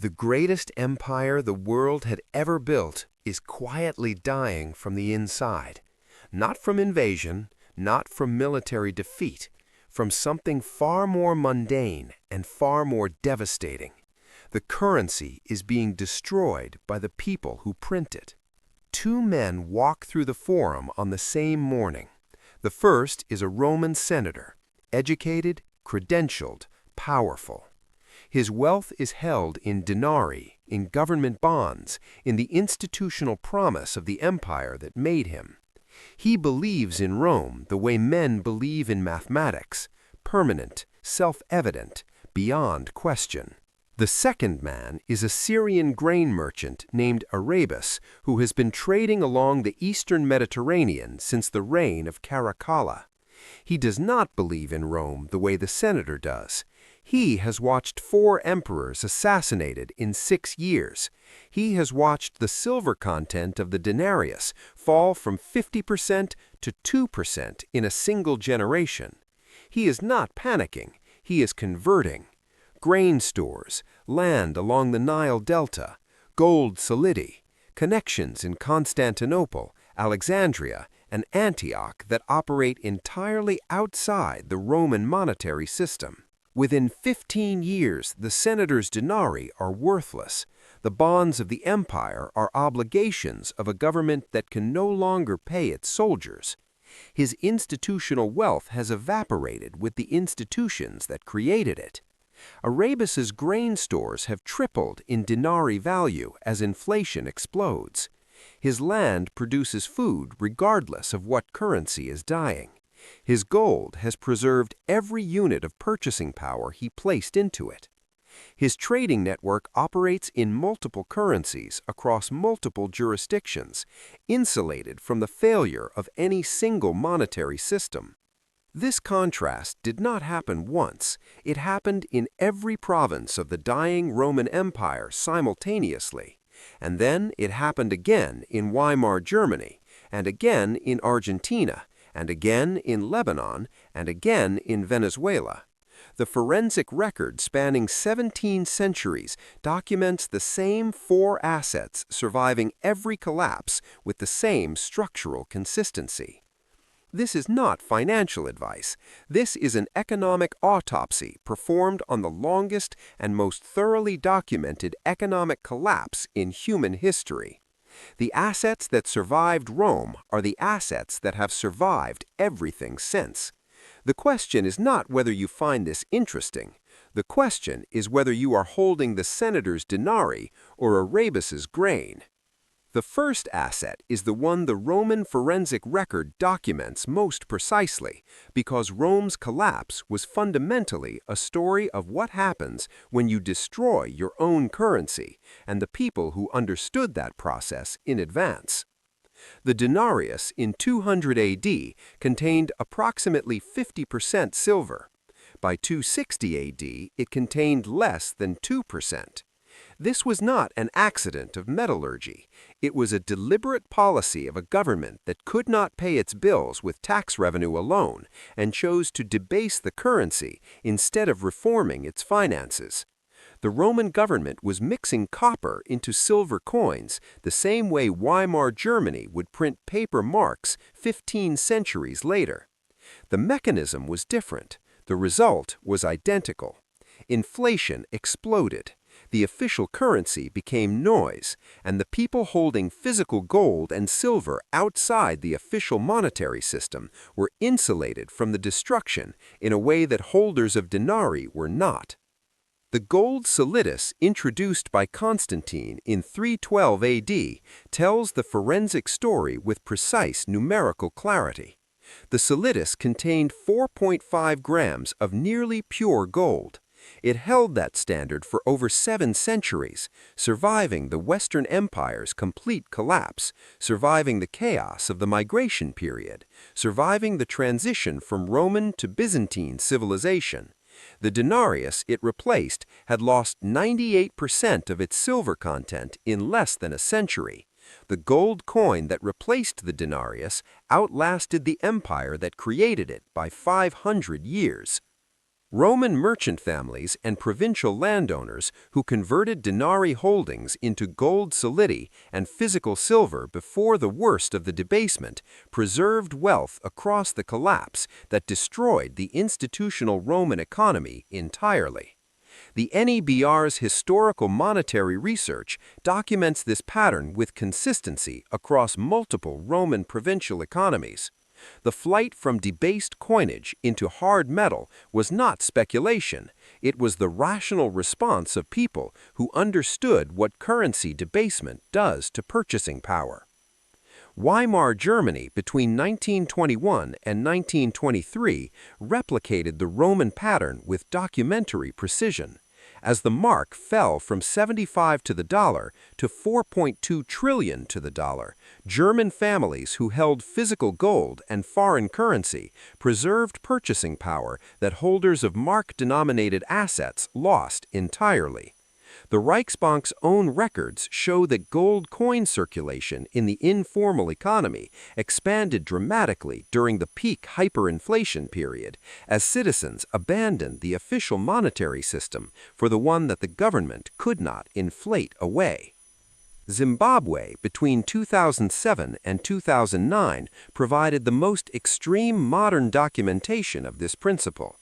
The greatest empire the world had ever built is quietly dying from the inside. Not from invasion, not from military defeat, from something far more mundane and far more devastating. The currency is being destroyed by the people who print it. Two men walk through the forum on the same morning. The first is a Roman senator, educated, credentialed, powerful. His wealth is held in denarii, in government bonds, in the institutional promise of the empire that made him. He believes in Rome the way men believe in mathematics, permanent, self-evident, beyond question. The second man is a Syrian grain merchant named Arabus, who has been trading along the eastern Mediterranean since the reign of Caracalla. He does not believe in Rome the way the senator does. He has watched 4 emperors assassinated in 6 years. He has watched the silver content of the denarius fall from 50% to 2% in a single generation. He is not panicking. He is converting. Grain stores, land along the Nile Delta, gold solidi, connections in Constantinople, Alexandria, and Antioch that operate entirely outside the Roman monetary system. Within 15 years, the senator's denarii are worthless. The bonds of the empire are obligations of a government that can no longer pay its soldiers. His institutional wealth has evaporated with the institutions that created it. Arabus's grain stores have tripled in denarii value as inflation explodes. His land produces food regardless of what currency is dying. His gold has preserved every unit of purchasing power he placed into it. His trading network operates in multiple currencies across multiple jurisdictions, insulated from the failure of any single monetary system. This contrast did not happen once. It happened in every province of the dying Roman Empire simultaneously. And then it happened again in Weimar Germany, and again in Argentina, and again in Lebanon, and again in Venezuela. The forensic record spanning 17 centuries documents the same 4 assets surviving every collapse with the same structural consistency. This is not financial advice. This is an economic autopsy performed on the longest and most thoroughly documented economic collapse in human history. The assets that survived Rome are the assets that have survived everything since. The question is not whether you find this interesting. The question is whether you are holding the senator's denarii or Arabus's grain. The first asset is the one the Roman forensic record documents most precisely, because Rome's collapse was fundamentally a story of what happens when you destroy your own currency and the people who understood that process in advance. The denarius in 200 AD contained approximately 50% silver. By 260 AD, it contained less than 2%. This was not an accident of metallurgy. It was a deliberate policy of a government that could not pay its bills with tax revenue alone and chose to debase the currency instead of reforming its finances. The Roman government was mixing copper into silver coins the same way Weimar Germany would print paper marks 15 centuries later. The mechanism was different. The result was identical. Inflation exploded. The official currency became noise, and the people holding physical gold and silver outside the official monetary system were insulated from the destruction in a way that holders of denarii were not. The gold solidus introduced by Constantine in 312 AD tells the forensic story with precise numerical clarity. The solidus contained 4.5 grams of nearly pure gold. It held that standard for over 7 centuries, surviving the Western Empire's complete collapse, surviving the chaos of the migration period, surviving the transition from Roman to Byzantine civilization. The denarius it replaced had lost 98% of its silver content in less than a century. The gold coin that replaced the denarius outlasted the empire that created it by 500 years. Roman merchant families and provincial landowners who converted denarii holdings into gold solidi and physical silver before the worst of the debasement preserved wealth across the collapse that destroyed the institutional Roman economy entirely. The NEBR's historical monetary research documents this pattern with consistency across multiple Roman provincial economies. The flight from debased coinage into hard metal was not speculation, it was the rational response of people who understood what currency debasement does to purchasing power. Weimar Germany between 1921 and 1923 replicated the Roman pattern with documentary precision. As the mark fell from 75 to the dollar to 4.2 trillion to the dollar, German families who held physical gold and foreign currency preserved purchasing power that holders of mark-denominated assets lost entirely. The Reichsbank's own records show that gold coin circulation in the informal economy expanded dramatically during the peak hyperinflation period as citizens abandoned the official monetary system for the one that the government could not inflate away. Zimbabwe between 2007 and 2009 provided the most extreme modern documentation of this principle.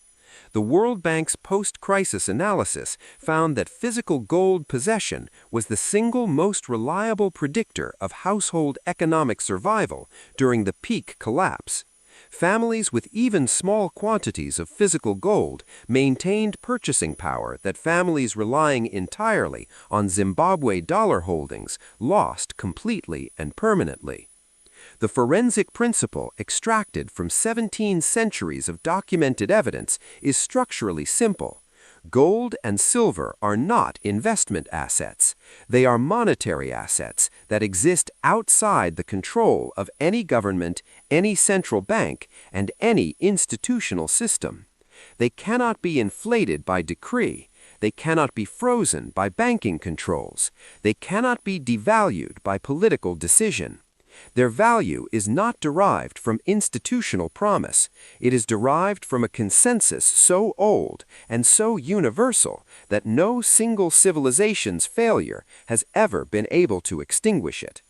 The World Bank's post-crisis analysis found that physical gold possession was the single most reliable predictor of household economic survival during the peak collapse. Families with even small quantities of physical gold maintained purchasing power that families relying entirely on Zimbabwe dollar holdings lost completely and permanently. The forensic principle extracted from 17 centuries of documented evidence is structurally simple. Gold and silver are not investment assets. They are monetary assets that exist outside the control of any government, any central bank, and any institutional system. They cannot be inflated by decree. They cannot be frozen by banking controls. They cannot be devalued by political decision. Their value is not derived from institutional promise. It is derived from a consensus so old and so universal that no single civilization's failure has ever been able to extinguish it.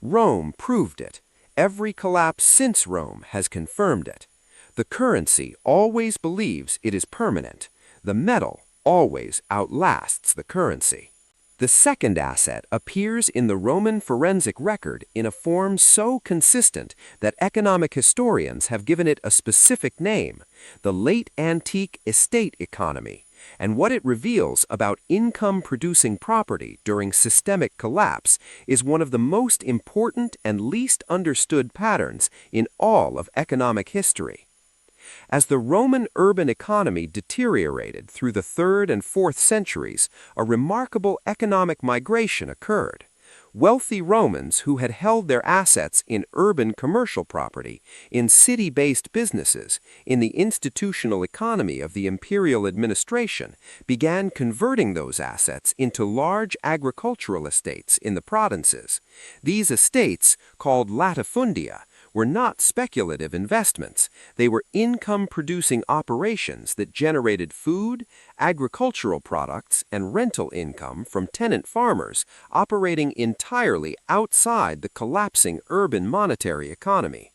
Rome proved it. Every collapse since Rome has confirmed it. The currency always believes it is permanent. The metal always outlasts the currency. The second asset appears in the Roman forensic record in a form so consistent that economic historians have given it a specific name, the late antique estate economy, and what it reveals about income-producing property during systemic collapse is one of the most important and least understood patterns in all of economic history. As the Roman urban economy deteriorated through the 3rd and 4th centuries, a remarkable economic migration occurred. Wealthy Romans who had held their assets in urban commercial property, in city-based businesses, in the institutional economy of the imperial administration, began converting those assets into large agricultural estates in the provinces. These estates, called latifundia, were not speculative investments. They were income-producing operations that generated food, agricultural products, and rental income from tenant farmers operating entirely outside the collapsing urban monetary economy.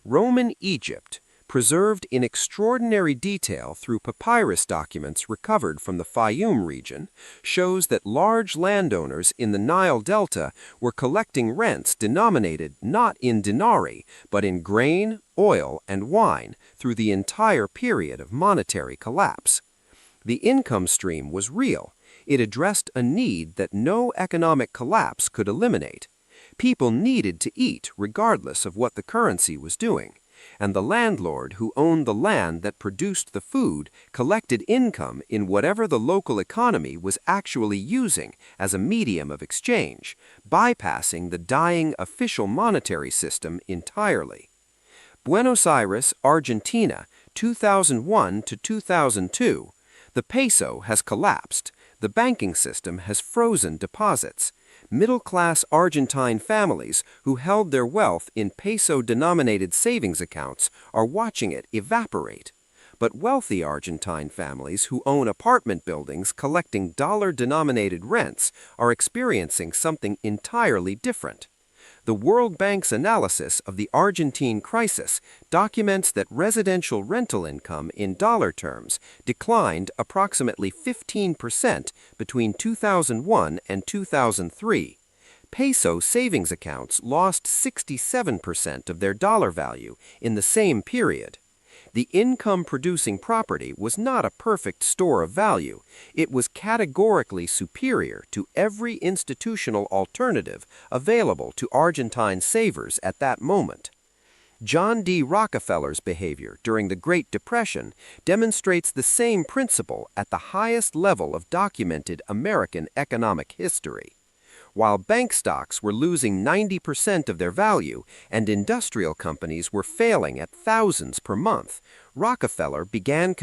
Roman Egypt, preserved in extraordinary detail through papyrus documents recovered from the Fayum region, shows that large landowners in the Nile Delta were collecting rents denominated not in denarii, but in grain, oil, and wine through the entire period of monetary collapse. The income stream was real. It addressed a need that no economic collapse could eliminate. People needed to eat regardless of what the currency was doing. And the landlord who owned the land that produced the food collected income in whatever the local economy was actually using as a medium of exchange, bypassing the dying official monetary system entirely. Buenos Aires, Argentina, 2001 to 2002. The peso has collapsed. The banking system has frozen deposits. Middle-class Argentine families who held their wealth in peso-denominated savings accounts are watching it evaporate. but wealthy Argentine families who own apartment buildings collecting dollar-denominated rents are experiencing something entirely different. The World Bank's analysis of the Argentine crisis documents that residential rental income in dollar terms declined approximately 15% between 2001 and 2003. Peso savings accounts lost 67% of their dollar value in the same period. The income-producing property was not a perfect store of value. It was categorically superior to every institutional alternative available to Argentine savers at that moment. John D. Rockefeller's behavior during the Great Depression demonstrates the same principle at the highest level of documented American economic history. While bank stocks were losing 90% of their value and industrial companies were failing at thousands per month, Rockefeller began